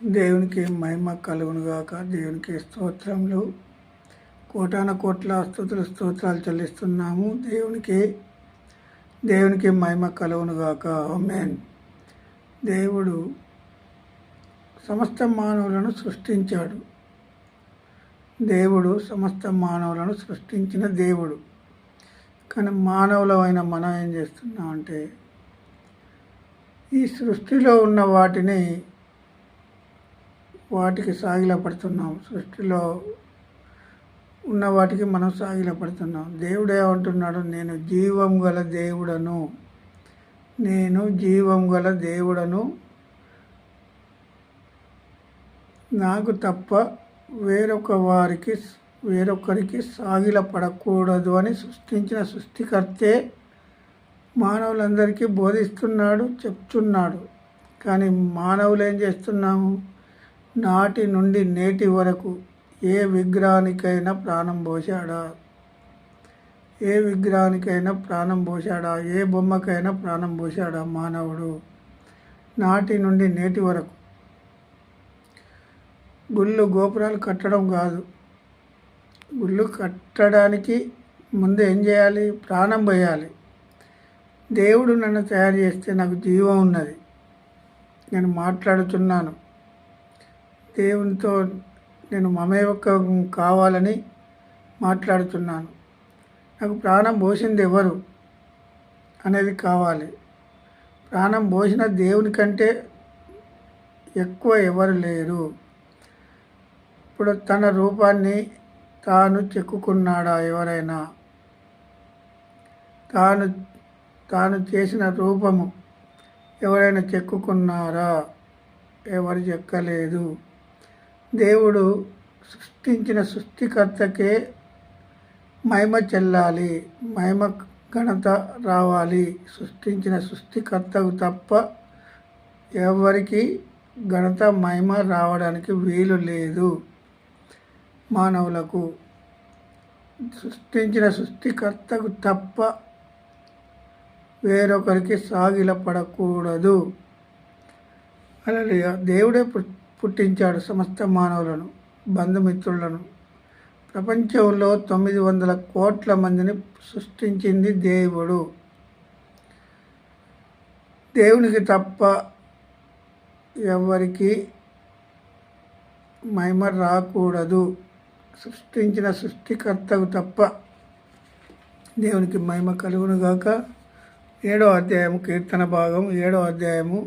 దేవునికి మహిమ కలుగునుగాక. దేవునికి స్తోత్రములు, కోటాన కోట్ల స్తోత్రాలు చెల్లిస్తున్నాము. దేవునికి మహిమ కలుగునుగాక. ఆమేన్. దేవుడు సమస్త మానవులను సృష్టించాడు. దేవుడు సమస్త మానవులను సృష్టించిన దేవుడు. కానీ మానవులమైన మనం ఏం చేస్తున్నామంటే ఈ సృష్టిలో ఉన్న వాటికి సాగిలపడుతున్నాం. సృష్టిలో ఉన్న వాటికి మనం సాగిలపడుతున్నాం. దేవుడు ఏమంటున్నాడు? నేను జీవం గల దేవుడను, నాకు తప్ప వేరొకరికి సాగిలపడకూడదు అని సృష్టించిన సృష్టికర్తే మానవులందరికీ బోధిస్తున్నాడు, చెప్తున్నాడు. కానీ మానవులు ఏం చేస్తున్నాము? నాటి నుండి నేటి వరకు ఏ విగ్రహానికైనా ప్రాణం పోశాడా? ఏ బొమ్మకైనా ప్రాణం పోశాడా మానవుడు? నాటి నుండి నేటి వరకు. గుళ్ళు గోపురాలు కట్టడం కాదు. గుళ్ళు కట్టడానికి ముందు ఏం చేయాలి? ప్రాణం పోయాలి. దేవుడు నన్ను తయారు చేస్తే నాకు జీవం ఉన్నది. నేను మాట్లాడుతున్నాను. దేవునితో నేను మమేకం కావాలని మాట్లాడుతున్నాను. నాకు ప్రాణం పోసింది ఎవరు అనేది కావాలి. ప్రాణం పోసిన దేవుని కంటే ఎక్కువ ఎవరు లేరు. ఇప్పుడు తన రూపాన్ని తాను చెక్కుకున్నాడా ఎవరైనా? తాను చేసిన రూపము ఎవరైనా చెక్కుకున్నారా? ఎవరు చెక్కలేదు. దేవుడు సృష్టించిన సృష్టికర్తకే మహిమ చెల్లాలి, మహిమ ఘనత రావాలి. సృష్టించిన సృష్టికర్తకు తప్ప ఎవరికి ఘనత మహిమ రావడానికి వీలు లేదు. మానవులకు సృష్టించిన సృష్టికర్తకు తప్ప వేరొకరికి సాగిలపడకూడదు. హల్లెలూయా. దేవుడే పుట్టించాడు సమస్త మానవులను, బంధుమిత్రులను. ప్రపంచంలో 900 కోట్ల మందిని సృష్టించింది దేవుడు. దేవునికి తప్ప ఎవరికి మహిమ రాకూడదు. సృష్టించిన సృష్టికర్తకు తప్ప. దేవునికి మహిమ కలుగునుగాక. 7వ అధ్యాయము, కీర్తన భాగం 7వ అధ్యాయము